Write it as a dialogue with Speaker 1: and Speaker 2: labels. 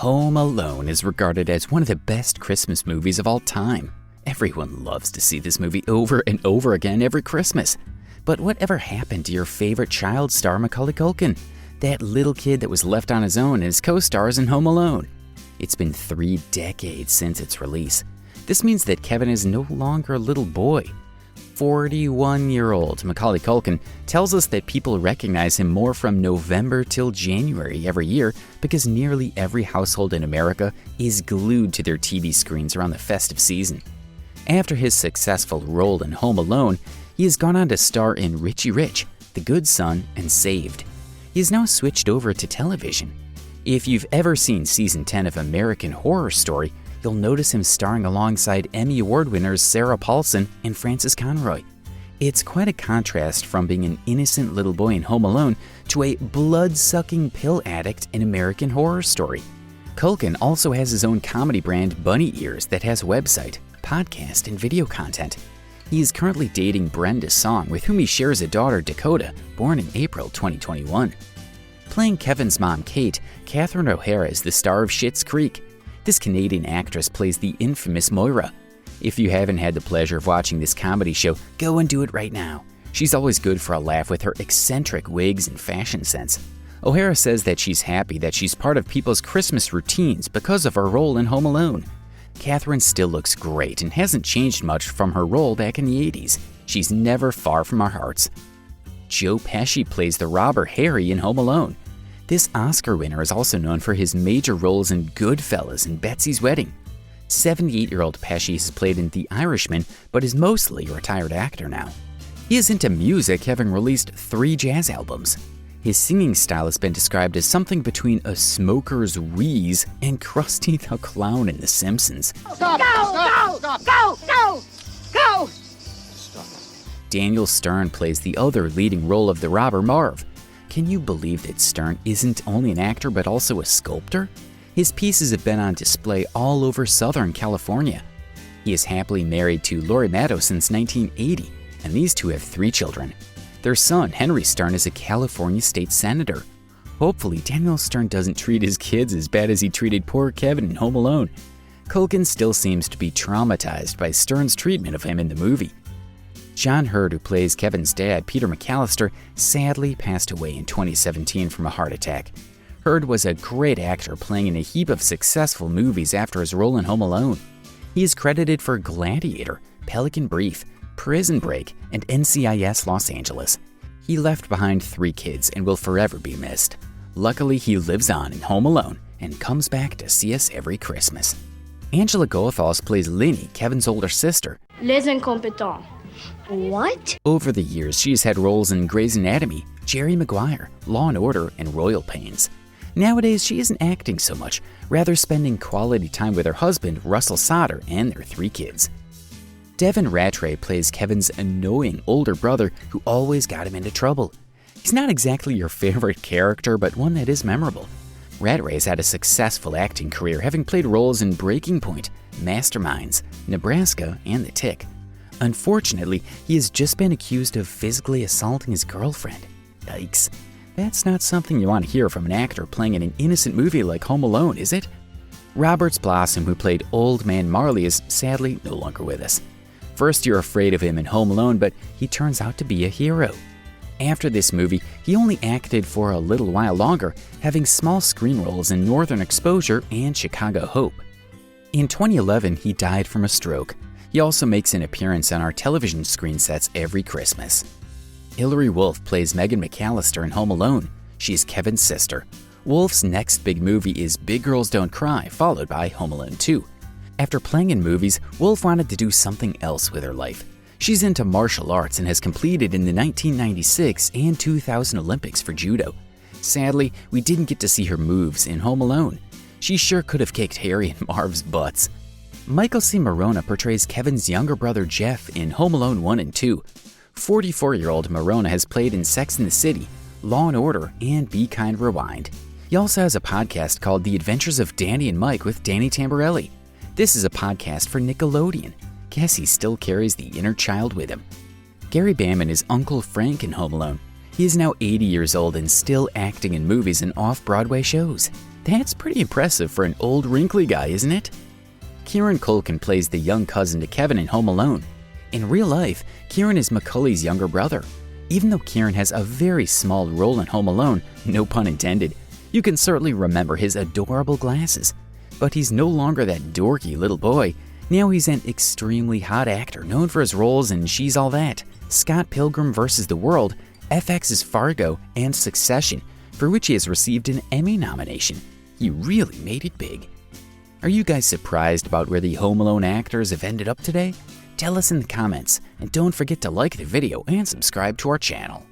Speaker 1: Home Alone is regarded as one of the best Christmas movies of all time. Everyone loves to see this movie over and over again every Christmas. But whatever happened to your favorite child star Macaulay Culkin? That little kid that was left on his own as co-stars in Home Alone. It's been 3 decades since its release. This means that Kevin is no longer a little boy. 41-year-old Macaulay Culkin tells us that people recognize him more from November till January every year because nearly every household in America is glued to their TV screens around the festive season. After his successful role in Home Alone, he has gone on to star in Richie Rich, The Good Son, and Saved. He has now switched over to television. If you've ever seen season 10 of American Horror Story, you'll notice him starring alongside Emmy Award winners Sarah Paulson and Frances Conroy. It's quite a contrast from being an innocent little boy in Home Alone to a blood-sucking pill addict in American Horror Story. Culkin also has his own comedy brand Bunny Ears that has a website, podcast, and video content. He is currently dating Brenda Song, with whom he shares a daughter, Dakota, born in April 2021. Playing Kevin's mom, Kate, Catherine O'Hara is the star of Schitts Creek. This Canadian actress plays the infamous Moira. If you haven't had the pleasure of watching this comedy show, go and do it right now. She's always good for a laugh with her eccentric wigs and fashion sense. O'Hara says that she's happy that she's part of people's Christmas routines because of her role in Home Alone. Catherine still looks great and hasn't changed much from her role back in the 80s. She's never far from our hearts. Joe Pesci plays the robber Harry in Home Alone. This Oscar winner is also known for his major roles in Goodfellas and Betsy's Wedding. 78-year-old Pesci has played in The Irishman, but is mostly a retired actor now. He is into music, having released 3 jazz albums. His singing style has been described as something between a smoker's wheeze and Crusty the Clown in The Simpsons.
Speaker 2: Stop! Go! Stop! Go! Go! Go!
Speaker 1: Stop. Daniel Stern plays the other leading role of the robber Marv. Can you believe that Stern isn't only an actor but also a sculptor? His pieces have been on display all over Southern California. He is happily married to Lori Maddow since 1980, and these two have 3 children. Their son, Henry Stern, is a California state senator. Hopefully, Daniel Stern doesn't treat his kids as bad as he treated poor Kevin in Home Alone. Culkin still seems to be traumatized by Stern's treatment of him in the movie. John Hurd, who plays Kevin's dad, Peter McAllister, sadly passed away in 2017 from a heart attack. Hurd was a great actor, playing in a heap of successful movies after his role in Home Alone. He is credited for Gladiator, Pelican Brief, Prison Break, and NCIS Los Angeles. He left behind 3 kids and will forever be missed. Luckily, he lives on in Home Alone and comes back to see us every Christmas. Angela Goethals plays Linny, Kevin's older sister.
Speaker 3: Les incompetents.
Speaker 2: What?
Speaker 1: Over the years, she has had roles in Grey's Anatomy, Jerry Maguire, Law & Order, and Royal Pains. Nowadays, she isn't acting so much, rather spending quality time with her husband, Russell Sauter, and their 3 kids. Devin Rattray plays Kevin's annoying older brother who always got him into trouble. He's not exactly your favorite character, but one that is memorable. Rattray has had a successful acting career, having played roles in Breaking Point, Masterminds, Nebraska, and The Tick. Unfortunately, he has just been accused of physically assaulting his girlfriend. Yikes. That's not something you want to hear from an actor playing in an innocent movie like Home Alone, is it? Roberts Blossom, who played Old Man Marley, is sadly no longer with us. First, you're afraid of him in Home Alone, but he turns out to be a hero. After this movie, he only acted for a little while longer, having small screen roles in Northern Exposure and Chicago Hope. In 2011, he died from a stroke. He also makes an appearance on our television screen sets every Christmas. Hilary Wolf plays Megan McAllister in Home Alone. She's Kevin's sister. Wolf's next big movie is Big Girls Don't Cry, followed by Home Alone 2. After playing in movies, Wolf wanted to do something else with her life. She's into martial arts and has competed in the 1996 and 2000 Olympics for judo. Sadly, we didn't get to see her moves in Home Alone. She sure could have kicked Harry and Marv's butts. Michael C. Morona portrays Kevin's younger brother Jeff in Home Alone 1 and 2. 44-year-old Morona has played in Sex and the City, Law & Order, and Be Kind Rewind. He also has a podcast called The Adventures of Danny and Mike with Danny Tamborelli. This is a podcast for Nickelodeon. Guess he still carries the inner child with him. Gary Bamman is Uncle Frank in Home Alone. He is now 80 years old and still acting in movies and off-Broadway shows. That's pretty impressive for an old wrinkly guy, isn't it? Kieran Culkin plays the young cousin to Kevin in Home Alone. In real life, Kieran is Macaulay's younger brother. Even though Kieran has a very small role in Home Alone, no pun intended, you can certainly remember his adorable glasses. But he's no longer that dorky little boy. Now he's an extremely hot actor known for his roles in She's All That, Scott Pilgrim vs. the World, FX's Fargo, and Succession, for which he has received an Emmy nomination. He really made it big. Are you guys surprised about where the Home Alone actors have ended up today? Tell us in the comments, and don't forget to like the video and subscribe to our channel.